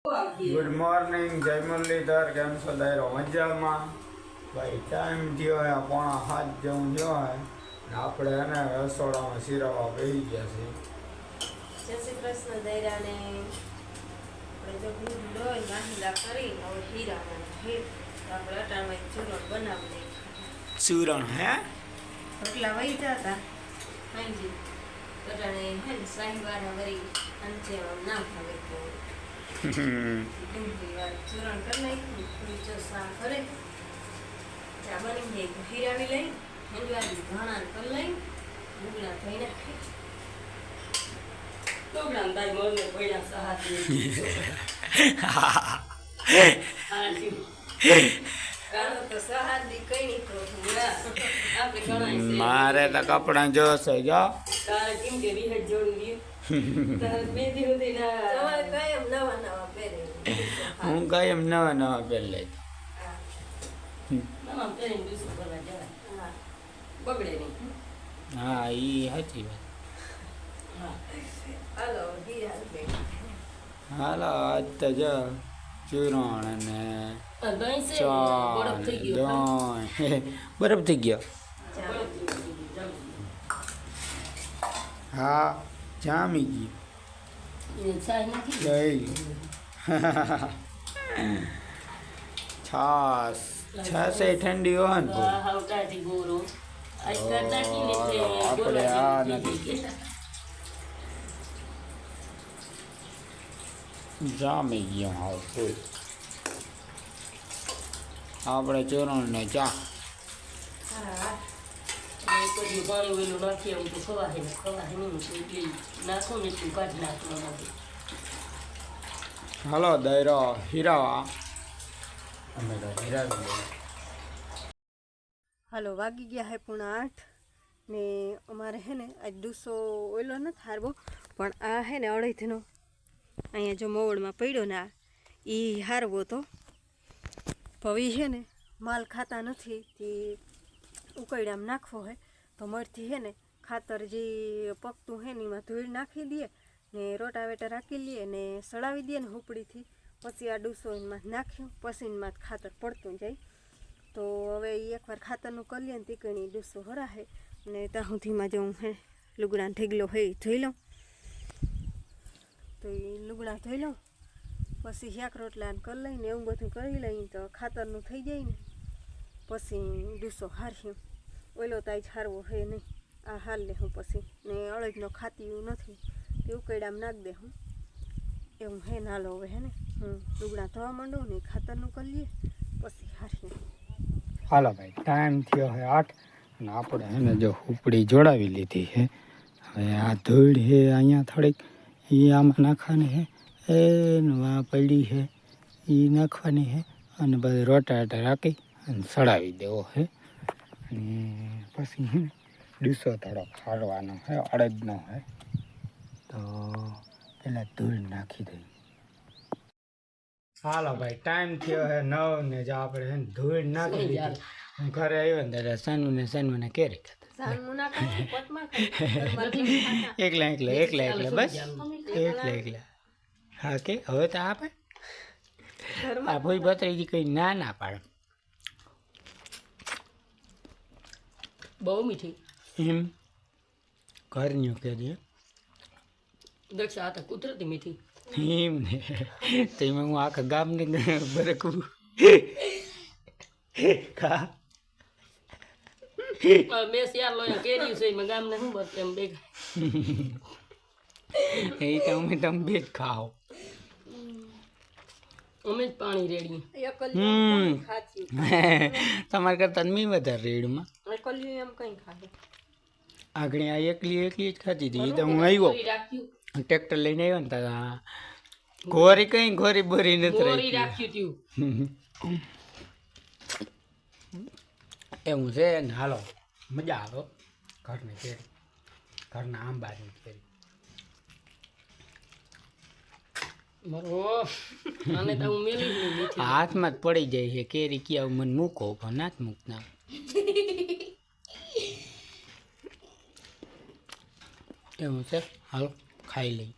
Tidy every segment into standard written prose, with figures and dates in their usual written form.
Good morning जय मुरलीधर केम छो दायरो मजा में भाई टाइम थयो है 6:30 जेवुं थयो है આપણે એને રસોડામાં શીરાવા બેસી ગયા છે। જય શ્રી કૃષ્ણ દાયરાને આપણે જો દૂધ લોય વાહિલા કરી હવે શીરાવાનું છે તો આપણે અટાણમાં ચૂરણ બનાવી દઈએ। ચૂરણ હે રોટલા વહી જતા હાંજી અટાણે હે ને સાહીવાળા વરી અંચે ના ભાવે તો ડુંગળી વાળું ચૂરણ કરી નાખ્યું થોડી જો સા કરે ચા બની જાય તો હીરાવી લઈ હેંડવાળી ધાણા કરી લઈ ડુંગળા ધોઈ નાખી ડુંગળા દાઈ મોરને પડ્યા સહાતી કાળો તો સહાતી કઈ નહીં તો આપણે ઘણા મારે તો કપડા જોશે જો તારે કેમ કે વિહટ જોડું તારે બે દિવસ તમારે કાયમ નવા નવા પહેરે હું કાયમ નવા નવા પહેર લઈ નવા પહેરીને દૂસરું કરવા જવાય હા બગડે નહીં હા ઈ સાચી વાત હાલો હીરા બે હાલો આજ તો જો ચૂરણ અને દહીં છે બરફ થઈ ગયો બરફ થઈ ગયો હા જામી ગયું છાસ છાસ એ ઠંડી હોય ને આપણે આ નથી જામી ગયું હાવ ફૂલ આપણે ચૂરણ ને ચા પાણી વેલું નાખીએ હું તો ખવાય નહીં એટલે નાખો ને તું કાઢી નાખવા માટે હાલો દાયરો હીરાવા અમે તો હીરાવી લઈએ। હાલો વાગી ગયા હે 7:30 ને અમારે હે ને આજ ડૂસો ઓઈલો નથી હારવો પણ આ હે ને અડધનો અહીંયા જો મોવડમાં પડ્યો ને આ એ હારવો તો ભવી છે ને માલ ખાતા નથી તે ઉકળ્યામાં નાખવો હે તો મળથી હે ને ખાતર જે પકતું હે ને એમાં ધૂળ નાખી દઈએ ને રોટાવેટર રાખી લઈએ ને સડાવી દઈએ ને હુપડીથી પછી આ ડૂસો એમાં નાખ્યું પછી એમાં ખાતર પડતું જાય તો હવે એ એકવાર ખાતરનું કરી લઈએ ને તીકણી ડૂસો હરાશે ને ત્યાં સુધીમાં જો હું હે લુગડાનો ઢેગલો હે ધોઈ લઉં તો એ લુગડા ધોઈ લઉં પછી શાક રોટલા કરી લઈને એવું બધું કરી લઈને તો ખાતરનું થઈ જાય ને પછી ડૂસો હાર્યું ઓલો તો આજ હારવો હે નહીં આ હાલ લે હું પછી ને અળદનો ખાતી એવું નથી તે ઉકળામાં નાખી દે હું એવું હે નાલો હવે હે ને હું લુગડા ધોવા માંડું ને ખાતરનું કરી લઈએ પછી હાર્યું। હાલો ભાઈ ટાઈમ થયો હે 8 અને આપણે હે ને જો ઉપડી જોડાવી લીધી છે હવે આ ધૂળ છે અહીંયા થોડીક એ આમાં નાખવાની છે એ વા પડી છે એ નાખવાની છે અને પછી રોટાટા રાખી અને સડાવી દેવો છે અને પછી હે ડૂસો થોડો ખારવાનો છે અડદનો છે તો પહેલાં ધૂળ નાખી દઈએ। હાલો ભાઈ ટાઈમ થયો હે 9 ને જો આપણે હે ધૂળ નાખી દીધી હું ઘરે આવ્યો ને ત્યારે સનુ ને કેરી એકલા બસ એકલા હા કે હવે તો આપે આ ભાઈ બતરીજી કઈ ના પાડે બહુ મીઠી એમ ઘરનું કેરી દક્ષા આ તો કુદરતી મીઠી એમ ને તો એમાં હું આખા ગામને બરકું ખા મેં શિયાર લો કેરી છે મેં ગામને શું બસ એમ દેખાય એ તો અમે તમે બે જ ખાઓ અમે જ પાણી રેડીએ તમારે કરતા મેં વધારે રેડમાં એમ કઈ ખાધે આગળ આ એકલી જ ખાતી હતી એ તો હું આવ્યો ટ્રેક્ટર લઈને આવ્યો ને તારા ઘોરી કઈ ઘોરી બોરી નથી રાખ્યું એવું છે ને હાલો મજા આવે ઘરની કેરી ઘરના આંબાની કેરી હાથમાં જ પડી જાય છે કેરી ક્યાં મને મૂકો પણ નાથ મૂકના એવું છે હાલો ખાઈ લઈ।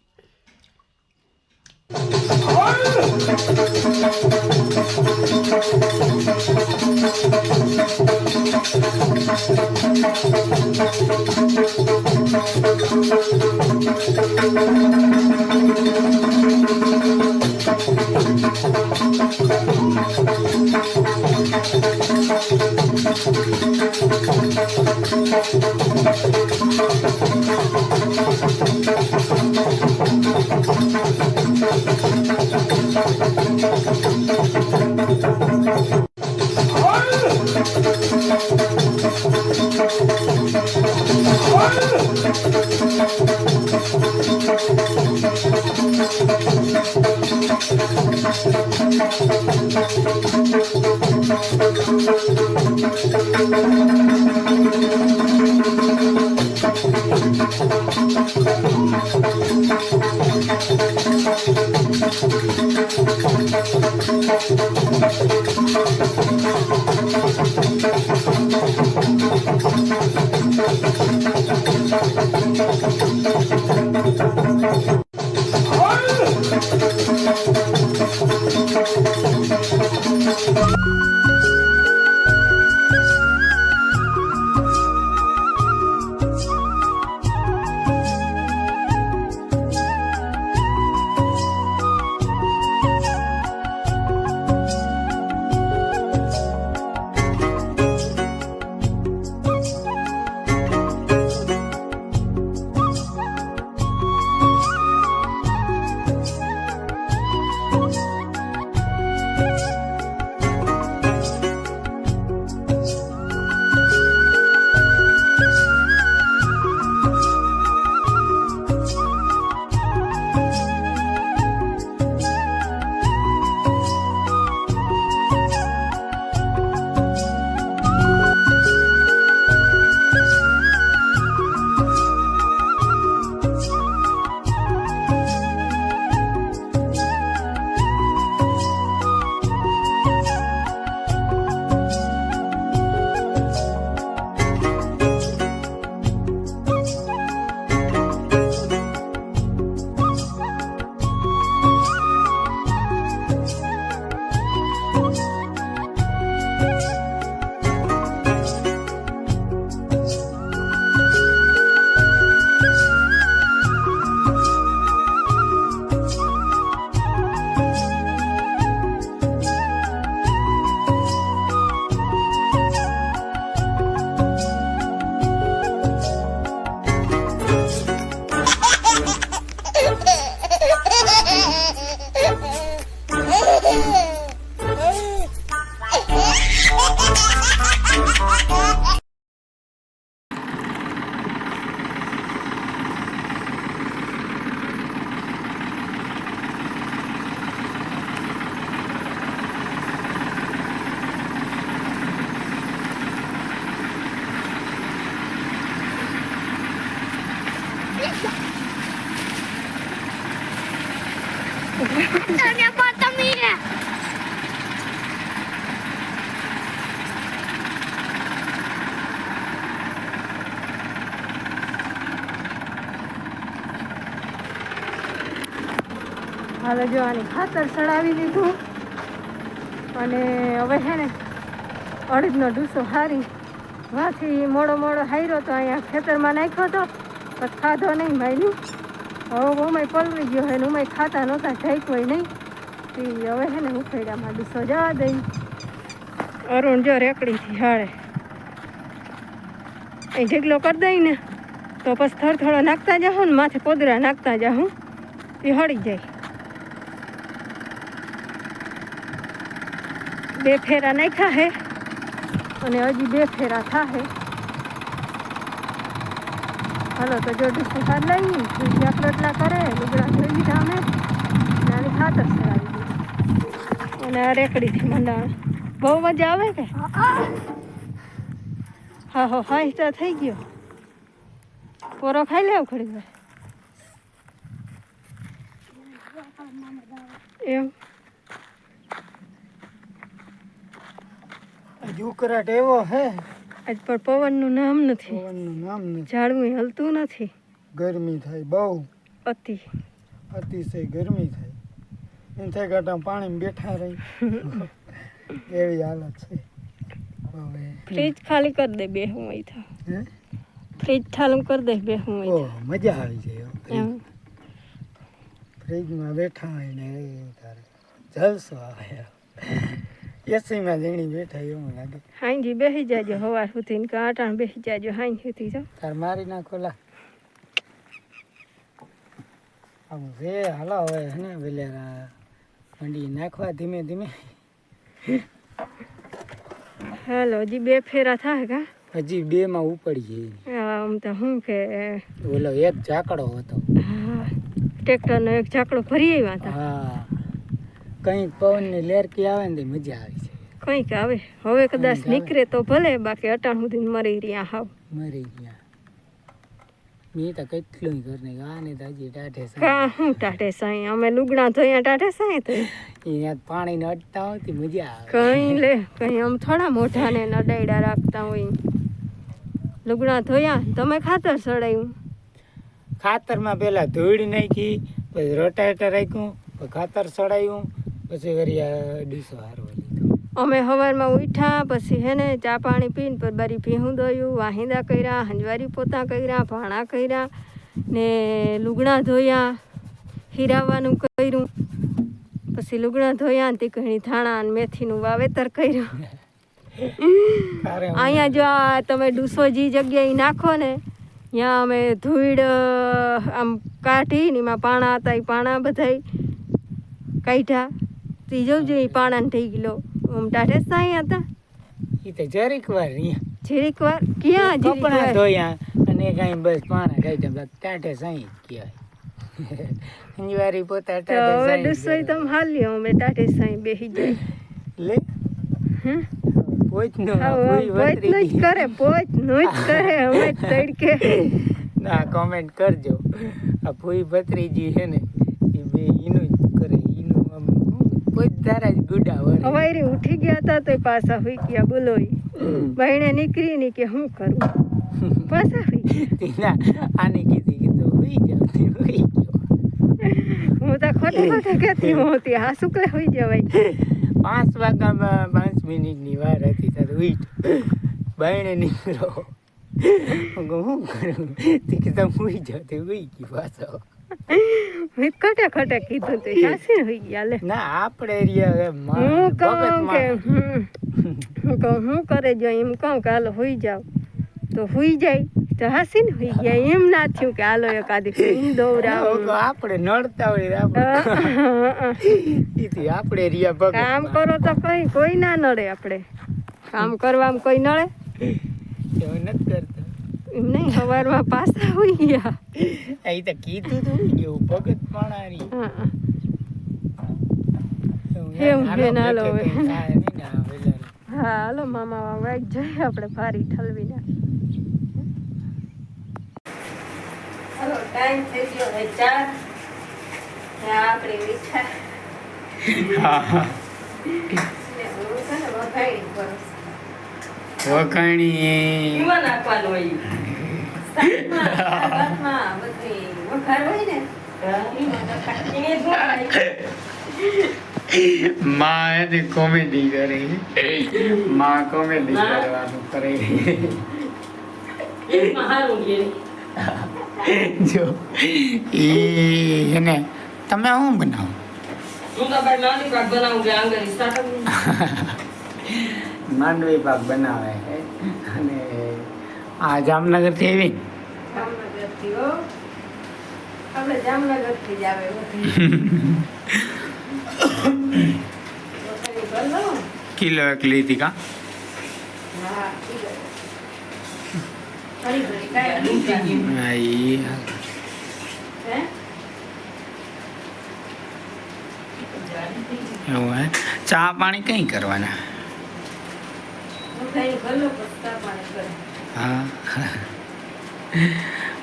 Sonia Patamia. હવે જો આની ખાતર ચડાવી દીધું અને હવે છે ને અડદનો ડૂસો હારી વાથી મોડો હાર્યો તો અહીંયા ખેતરમાં નાખ્યો હતો પણ ખાધો નહીં માયલું. હવે ઉમાય પલળી ગયો હોય ને ઉમાય ખાતા નહોતા ઢાંક્યો નહીં. હવે છે ને ઉખેડામાં ડૂસો જવા દઈ. અરુણ જો રેકડીથી હાળે અહીં ઢીકલો કરી દઈ ને તો પછી થોડો નાખતા જાઉં ને માથે પોદરા નાખતા જાઉં એ હળી જાય. 2 ફેરા નાખ્યા હે અને હજી 2 ફેરા થાહે. હાલો તો જો ડૂસું ખાદ લઈ એટલા કરે લુગડા ધોઈ લીધા અમે નાની ખાતર ચડાવી દીધી અને આ રેકડીથી મંડાણ. બહુ મજા આવે કે હા હો હાઈસ્ટા થઈ ગયો. પોરો ખાઈ લેવ ખડી વાર એમ. ઉકળાટ એવો હે આજ પણ પવનનું નામ નથી. પવનનું નામ નથી. ઝાડવું હલતું નથી. ગરમી થાય બહુ અતિશય ગરમી થાય. એમ થાય કે આમ પાણીમાં બેઠા રહી એવી હાલત છે હવે ફ્રીજ ખાલી કરી દે બે હું અહીં તો હે ફ્રીજ ચાલુ કરી દે બે હું ઓહ મજા આવી જાય એમ ફ્રીજમાં બેઠા હોય ને એ તારે જલસો આવે એસીમાં જણી બેઠા એવું લાગે હાંજી બેસી જાજો સવાર સુધી ને કાંટાણ બેસી જાજો હાંજ સુધી જો તાર મારી નાખો લા આમ રે હાલો હવે હે ને વેલેરા મંડી નાખવા ધીમે ધીમે હાલો હજી બે ફેરા થાય કા હજી બે માં ઉપડી જાય આમ તો શું કે ઓલો એક ઝાકડો હતો ટ્રેક્ટરનો એક ઝાકડો ભરી આવ્યા હતા હા કંઈક પવનની લેરકી આવે ને તો મજા આવી જાય કંઈક આવે હવે કદાચ આવે. નીકળે તો ભલે બાકી અટાણ સુધી મરી રહ્યા હાવ મરી ગયા મેં તો કેટલું ઘરને આને તો હજી ટાઢે કા હું ટાઢે સાઈ અમે લુગડા ધોયા ટાઢે સાઈ તો અહીંયા પાણીને અડતા હોતી મજા આવે કઈ લે કઈ આમ થોડા મોઢા ને નડાયડા રાખતા હોય લુગડા ધોયા તમે ખાતર સડાયું ખાતરમાં પેલા ધૂળ નાખી પછી રોટાવેટર રાખ્યું પછી ખાતર સડાયું પછી વળી આ ડીસો હારવા લીધો અમે સવારમાં ઉઠ્યા પછી હે ને ચા પાણી પીને પછી બારી ભીહું દોયું વાહિંદા કર્યા હંજવારી પોતા કર્યા ભાણા કર્યા ને લુગડા ધોયા હીરાવાનું કર્યું પછી લુગડા ધોયા ને તીખણી ધાણા અને મેથીનું વાવેતર કર્યું અહીંયા જો આ તમે ડૂસો જે જગ્યાએ નાખો ને ત્યાં અમે ધૂળ આમ કાઢી ને એમાં પાણા હતા એ પાણા બધાય કાઢ્યા તે જોજો એ પાણાને થઈ ગયેલો આમ ટાઢે સાઈ હતા એ તો જરીક વાર અહીંયા જીરીક વાર ક્યાં જીરીક કપડા વાર ધોયા અને કાંઈ બસ પાણા કાઢ્યા ટાઢે સાઈ કહેવાય અંજવારી પોતા તો હવે ટાઢે ડૂસો સાઈ તમે હાલ્યો અમે ટાઢે સાઈ બેસી જાય લે હમ પોચનો પોચનું જ કરે પોચનું જ કરે અમે તડકે ના કોમેન્ટ કરજો આ ફૂઈ ભત્રીજી છે ને એ બે એનું જ કરે એનું આમ પોચ ધારા જ ગુડા વળે હવારે ઉઠી ગયા હતા તો પાછા હોઈ ગયા બોલો બહેણે નીકળી ને કે હું કરું પાછા હોઈ ગયા તેના આને કીધી કે તો હોઈ જાવ તે હોઈ ગયો હું તો ખોટે ખોટે કહેતી હોતી હા શુક્લે હોઈ જવાય 5 વાગ્યામાં 5 મિનિટની વાર હતી ત્યારે ઉઠ બહેણે નીકળો હું કહું, શું કરું તે કે તમે હોઈ જાવ તે હોઈ ગયું પાછો મેં ખોટે ખોટે કીધું તો સાસી હોઈ ગયા લે ના આપણે રહ્યા હું કહું કે હું કહું હું કરે જો એમ કહું કે હાલો હોઈ જાવ તો હોઈ જાય તો હાસીને હોઈ ગયા એમ ના થયું કે હાલો એકાદી દોરાવ આપણે નડતા હોય આપણે આપણે રહ્યા ભગત કામ કરો તો કઈ કોઈ ના નડે આપણે કામ કરવામાં કોઈ નડે એવું નથી કરતા એમ નહીં સવારમાં પાછા હોઈ ગયા એ તો કીધું તો એવું ભગત માણારી એમ બેન હાલો હવે હા હા હાલો મામા વાઈક જઈએ આપણે ફારી ઠલવી નાખી હાલો ટાઈમ થઈ ગયો હે 4 આપણે મીઠા વખાણી નાખવાનું હોય વઘાર હોય ને માં એને કોમેડી કરે માં કોમેડી કરવાનું કરે જો એને તમે શું બનાવો હું તો ભાઈ માંડવી પાક બનાવું કે આંગળી સ્ટાર્ટ માંડવી પાક બનાવે છે અને આ જામનગરથી આવી જામનગરથી હો આપણે જામનગરથી જ આવે કિલો એક લીધી કા હા ઘણી ઘણી કાંઈ હા હે એવું હે ચા પાણી કઈ કરવાના ઘણી ઘરનો પસ્તા પાણી કરે હા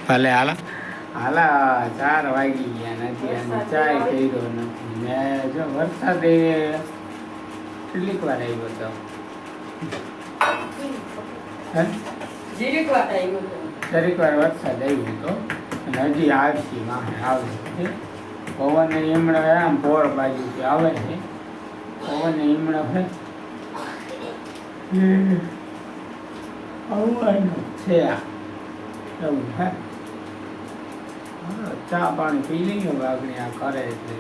ભલે હાલો હાલા 4 વાગી ગયા નથી અને ચાય કર્યો નથી મેં જો વરસાદ કેટલીક વાર આવ્યો હતો હે જીરીક વાત આવ્યું દરેક વાર વરસાદ આવ્યો હતો અને હજી આવશે માહે આવશે પવન ઈમડા આમ પોર બાજુથી આવે છે પવન ઈમડા છે આવવાનું છે એવું હે ચા પાણી પી લઈએ વાગણી આ કરે એટલે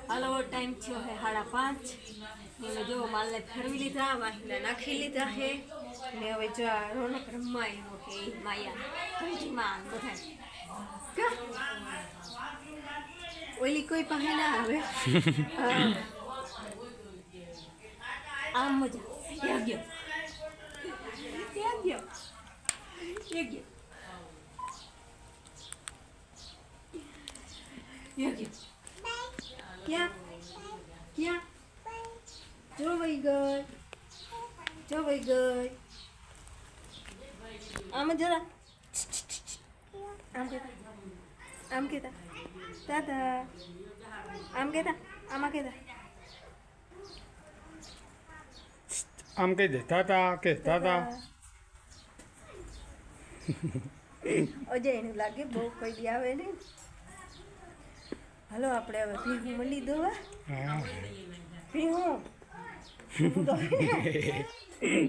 હાલો ટાઈમ થયો હે 5:30 ને જો માલને ફેરવી લીધા વાહિલા નાખી લીધા હે ને હવે જો આ રોનક રમવા આવ્યો હે માયા કઈમાં બધા કા ઓલી કોઈ પાસે ના આવે આમ મજા ત્યાં ગયો ત્યાં ગયો ત્યાં ગયો ત્યાં ગયો ક્યાં ક્યાં જો વઈ ગઈ આમ જરા આમ કહેતા દાદા આમ કહેતા આમાં કહેતા આમ કહી દે તાતા કે તાતા અજય એને લાગે બહુ કોઈ દી આવે ને હાલો આપણે હવે ભીહું મળી દો ભીહું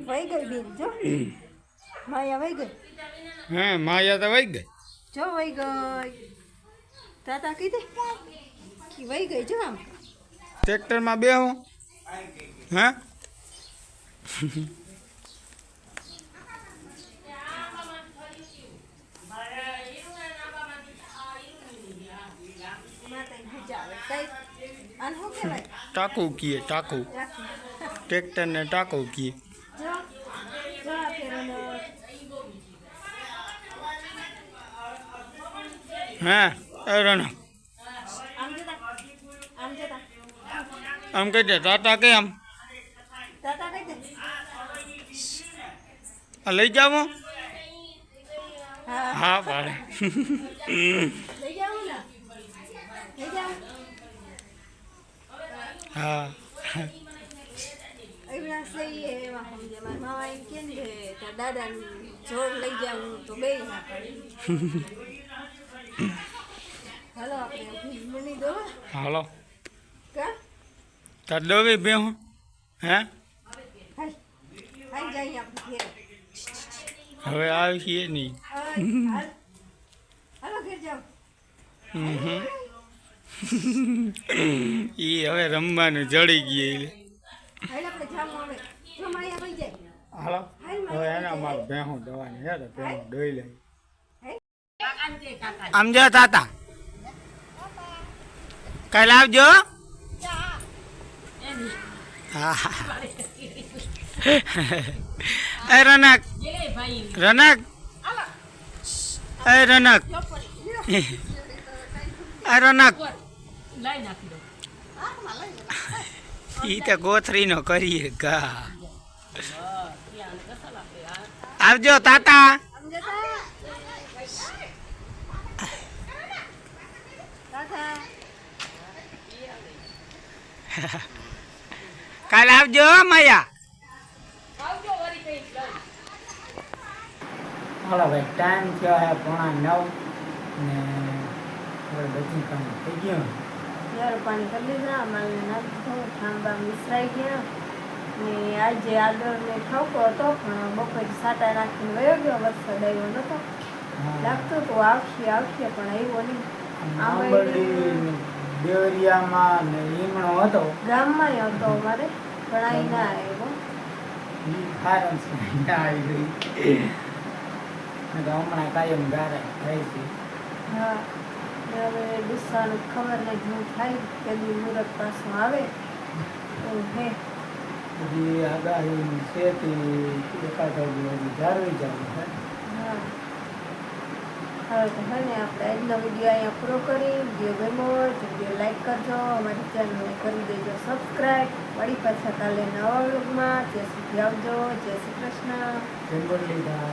વહી ગઈ બેન જો માયા વહી ગઈ હા માયા તો વહી ગઈ જો વહી ગઈ તાતા કીધે વહી ગઈ જો આમ ટ્રેક્ટરમાં બેહું હા ટાકુ કીએ ટાકુ ટ્રેક્ટરને ટાકુ કીએ હા રણક આમ કહી દે ટાટા કે આમ લઈ જાવો હા પાડે હા દાદા જોર લઈ જાઉં તો બે ના પડે હાલો આપણે મળી દો હાલો કા તાર દોવી બે હું હે હાઈ જાય આપણે ઘેર હવે આવીએ નહીં હાલો ઘેર જાઓ એ હવે રમવાનું જડી ગયું હાલ આપણે જામું આવે જો માયા વઈ જાય હાલો હવે એના મારે ભેહું દવાની હે તો ભેહું દોઈ લઈ આમ જો તાતા કાલે આવજો હા એ રનક રનક એ રનક એ રનક ઈ તો ગોથરીનો કરીએ ગા આવજો તાતા કાલે આવજો માયા હાલો ભાઈ ટાઈમ થયો હે 8:30 ને હવે બધું કામ થઈ ગયું ગરમ પાણી કરી લીધા મારે નાખી ઠાંબા મિસરાઈ ગયા ને આજે આદરને ઠોકો હતો પણ બપોરે સાટા નાખીને વયો ગયો વરસાદ આવ્યો નતો લાગતું તો આવશે પણ આવ્યો નહીં દેવરિયામાં ને ઈમણો હતો ગામમાં હતો અમારે પણ અહીં ના આવ્યો હમણાં કાયમ ગારે થઈ છે હા હવે ગુસ્સાનું ખબર નહીં શું થાય કે મુહૂર્ત પાછું આવે એવું હે બધી આગાહી છે તે એકાદ જાળવી જવું છે હા હવે તો હે ને આપણે આજનો વિડીયો અહીંયા પૂરો કરી વિડીયો ગમ્યો હોય તો વિડીયો લાઈક કરજો અમારી ચેનલને કરી દેજો સબસ્ક્રાઈબ વળી પાછા કાલે નવા વ્લોગમાં જય શ્રી આવજો જય શ્રી કૃષ્ણ જંગલ લીધા